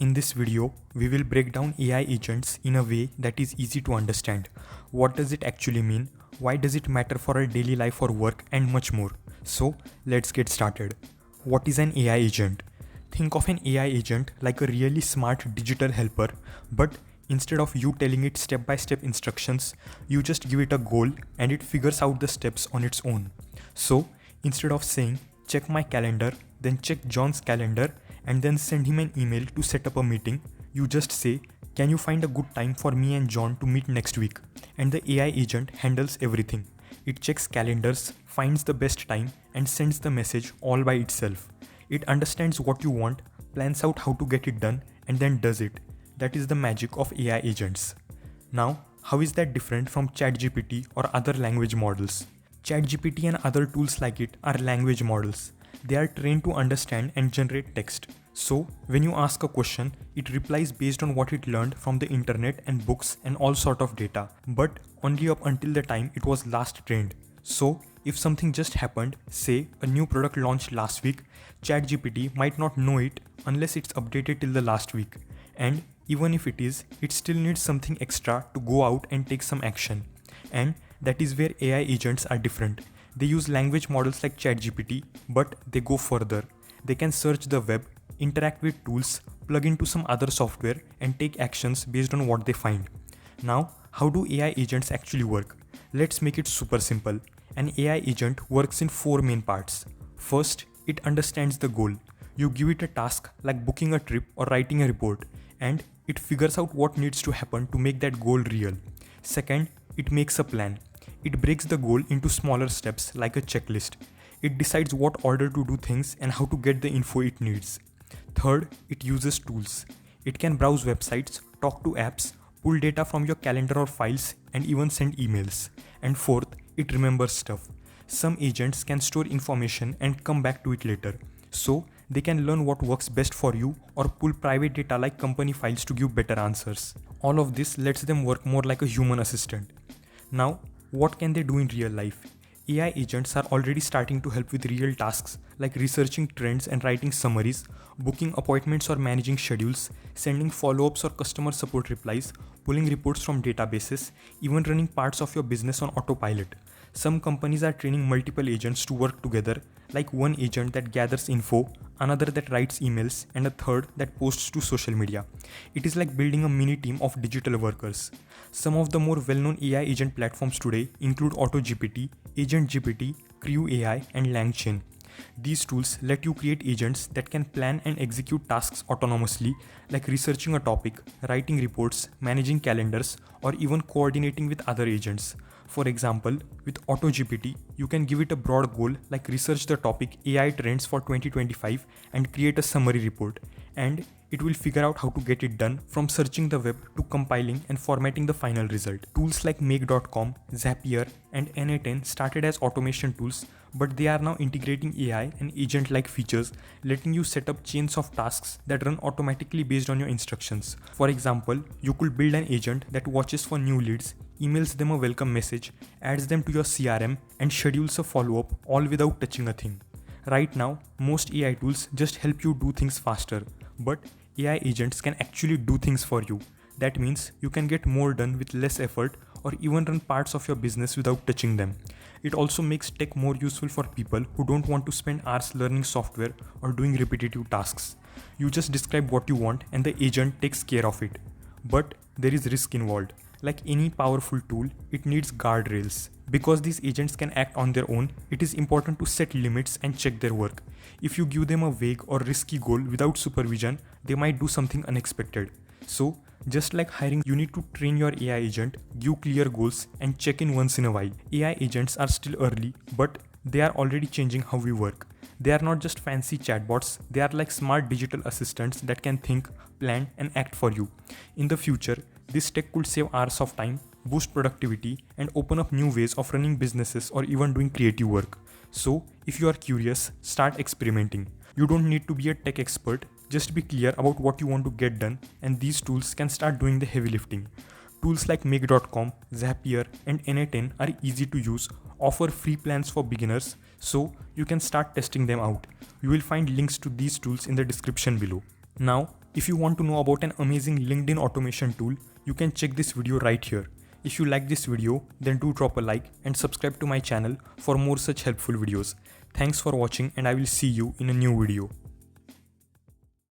In this video, we will break down AI agents in a way that is easy to understand. What does it actually mean? Why does it matter for our daily life or work, and much more. So, let's get started. What is an AI agent? Think of an AI agent like a really smart digital helper, but instead of you telling it step-by-step instructions, you just give it a goal and it figures out the steps on its own. So, instead of saying, check my calendar, then check John's calendar, and then send him an email to set up a meeting, you just say, can you find a good time for me and John to meet next week? And the AI agent handles everything. It checks calendars, finds the best time, and sends the message all by itself. It understands what you want, plans out how to get it done, and then does it. That is the magic of AI agents. Now, how is that different from ChatGPT or other language models? ChatGPT and other tools like it are language models. They are trained to understand and generate text. So, when you ask a question, it replies based on what it learned from the internet and books and all sort of data, but only up until the time it was last trained. So, if something just happened, say a new product launched last week, ChatGPT might not know it unless it's updated till the last week. And even if it is, it still needs something extra to go out and take some action. And that is where AI agents are different. They use language models like ChatGPT, but they go further. They can search the web, interact with tools, plug into some other software, and take actions based on what they find. Now, how do AI agents actually work? Let's make it super simple. An AI agent works in 4 main parts. First, it understands the goal. You give it a task like booking a trip or writing a report, and it figures out what needs to happen to make that goal real. Second, it makes a plan. It breaks the goal into smaller steps like a checklist. It decides what order to do things and how to get the info it needs. Third, it uses tools. It can browse websites, talk to apps, pull data from your calendar or files, and even send emails. And fourth, it remembers stuff. Some agents can store information and come back to it later. So, they can learn what works best for you or pull private data like company files to give better answers. All of this lets them work more like a human assistant. Now, what can they do in real life? AI agents are already starting to help with real tasks like researching trends and writing summaries, booking appointments or managing schedules, sending follow-ups or customer support replies, pulling reports from databases, even running parts of your business on autopilot. Some companies are training multiple agents to work together, like one agent that gathers info, another that writes emails, and a third that posts to social media. It is like building a mini team of digital workers. Some of the more well-known AI agent platforms today include AutoGPT, AgentGPT, Crew AI, and LangChain. These tools let you create agents that can plan and execute tasks autonomously, like researching a topic, writing reports, managing calendars, or even coordinating with other agents. For example, with AutoGPT, you can give it a broad goal like research the topic AI trends for 2025 and create a summary report, and it will figure out how to get it done from searching the web to compiling and formatting the final result. Tools like Make.com, Zapier, and N8N started as automation tools, but they are now integrating AI and agent-like features, letting you set up chains of tasks that run automatically based on your instructions. For example, you could build an agent that watches for new leads, emails them a welcome message, adds them to your CRM, and schedules a follow-up, all without touching a thing. Right now, most AI tools just help you do things faster, but AI agents can actually do things for you. That means you can get more done with less effort or even run parts of your business without touching them. It also makes tech more useful for people who don't want to spend hours learning software or doing repetitive tasks. You just describe what you want and the agent takes care of it. But there is risk involved. Like any powerful tool, it needs guardrails. Because these agents can act on their own, it is important to set limits and check their work. If you give them a vague or risky goal without supervision, they might do something unexpected. So, just like hiring, you need to train your AI agent, give clear goals, and check in once in a while. AI agents are still early, but they are already changing how we work. They are not just fancy chatbots, they are like smart digital assistants that can think, plan, and act for you. In the future, this tech could save hours of time, boost productivity, and open up new ways of running businesses or even doing creative work. So, if you are curious, start experimenting. You don't need to be a tech expert, just be clear about what you want to get done, and these tools can start doing the heavy lifting. Tools like Make.com, Zapier, and N8N are easy to use, offer free plans for beginners, so you can start testing them out. You will find links to these tools in the description below. Now, If you want to know about an amazing LinkedIn automation tool, you can check this video right here. If you like this video, then do drop a like and subscribe to my channel for more such helpful videos. Thanks for watching, and I will see you in a new video.